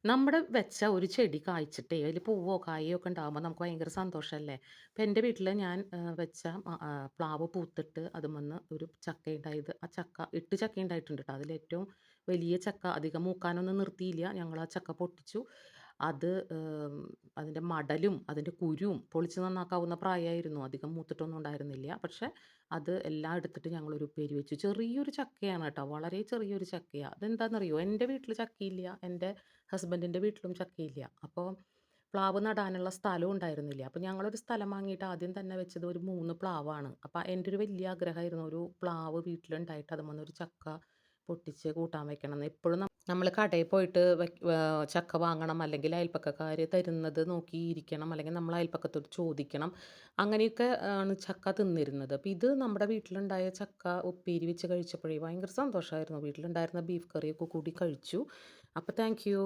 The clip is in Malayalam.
നമ്മുടെ വെച്ച ഒരു ചെടി കായ്ച്ചിട്ടേ അതിൽ പൂവോ കായയോ ഒക്കെ ഉണ്ടാകുമ്പോൾ നമുക്ക് ഭയങ്കര സന്തോഷമല്ലേ. ഇപ്പം എൻ്റെ വീട്ടിൽ ഞാൻ വെച്ച പ്ലാവ് പൂത്തിട്ട് അതുമെന്ന് ഒരു ചക്ക ഉണ്ടായത്. ആ ചക്ക 8 ചക്ക ഉണ്ടായിട്ടുണ്ട് കേട്ടോ. അതിലേറ്റവും വലിയ ചക്ക അധികം മൂക്കാനൊന്നും നിർത്തിയില്ല. ഞങ്ങൾ ആ ചക്ക പൊട്ടിച്ചു. അത് അതിൻ്റെ മടലും അതിൻ്റെ കുരുവും പൊളിച്ച് നന്നാക്കാവുന്ന പ്രായമായിരുന്നു. അധികം മൂത്തിട്ടൊന്നും ഉണ്ടായിരുന്നില്ല. പക്ഷേ അത് എല്ലാം എടുത്തിട്ട് ഞങ്ങളൊരു ഉപ്പേരി വെച്ചു. ചെറിയൊരു ചക്കയാണ് കേട്ടോ. വളരെ ചെറിയൊരു ചക്കയാണ്. അതെന്താണെന്നറിയോ? എൻ്റെ വീട്ടിൽ ചക്കയില്ല. എൻ്റെ ഹസ്ബൻഡിൻ്റെ വീട്ടിലും ചക്കയില്ല. അപ്പോൾ പ്ലാവ് നടാനുള്ള സ്ഥലവും ഉണ്ടായിരുന്നില്ല. അപ്പോൾ ഞങ്ങളൊരു സ്ഥലം വാങ്ങിയിട്ട് ആദ്യം തന്നെ വെച്ചത് ഒരു 3 പ്ലാവാണ്. അപ്പോൾ എൻ്റെ ഒരു വലിയ ആഗ്രഹമായിരുന്നു ഒരു പ്ലാവ് വീട്ടിലുണ്ടായിട്ട് അതുമ്മന്നൊരു ചക്ക പൊട്ടിച്ച് കൂട്ടാൻ വെക്കണമെന്ന്. എപ്പോഴും നമ്മൾ കടയിൽ പോയിട്ട് ചക്ക വാങ്ങണം, അല്ലെങ്കിൽ അയൽപക്കക്കാർ തരുന്നത് നോക്കിയിരിക്കണം, അല്ലെങ്കിൽ നമ്മൾ അയൽപക്കത്തോട് ചോദിക്കണം. അങ്ങനെയൊക്കെ ആണ് ചക്ക തിന്നിരുന്നത്. അപ്പോൾ ഇത് നമ്മുടെ വീട്ടിലുണ്ടായ ചക്ക ഉപ്പേരി വെച്ച് കഴിച്ചപ്പോഴേ ഭയങ്കര സന്തോഷമായിരുന്നു. വീട്ടിലുണ്ടായിരുന്ന ബീഫ് കറിയൊക്കെ കൂടി കഴിച്ചു. അപ്പോൾ താങ്ക് യു.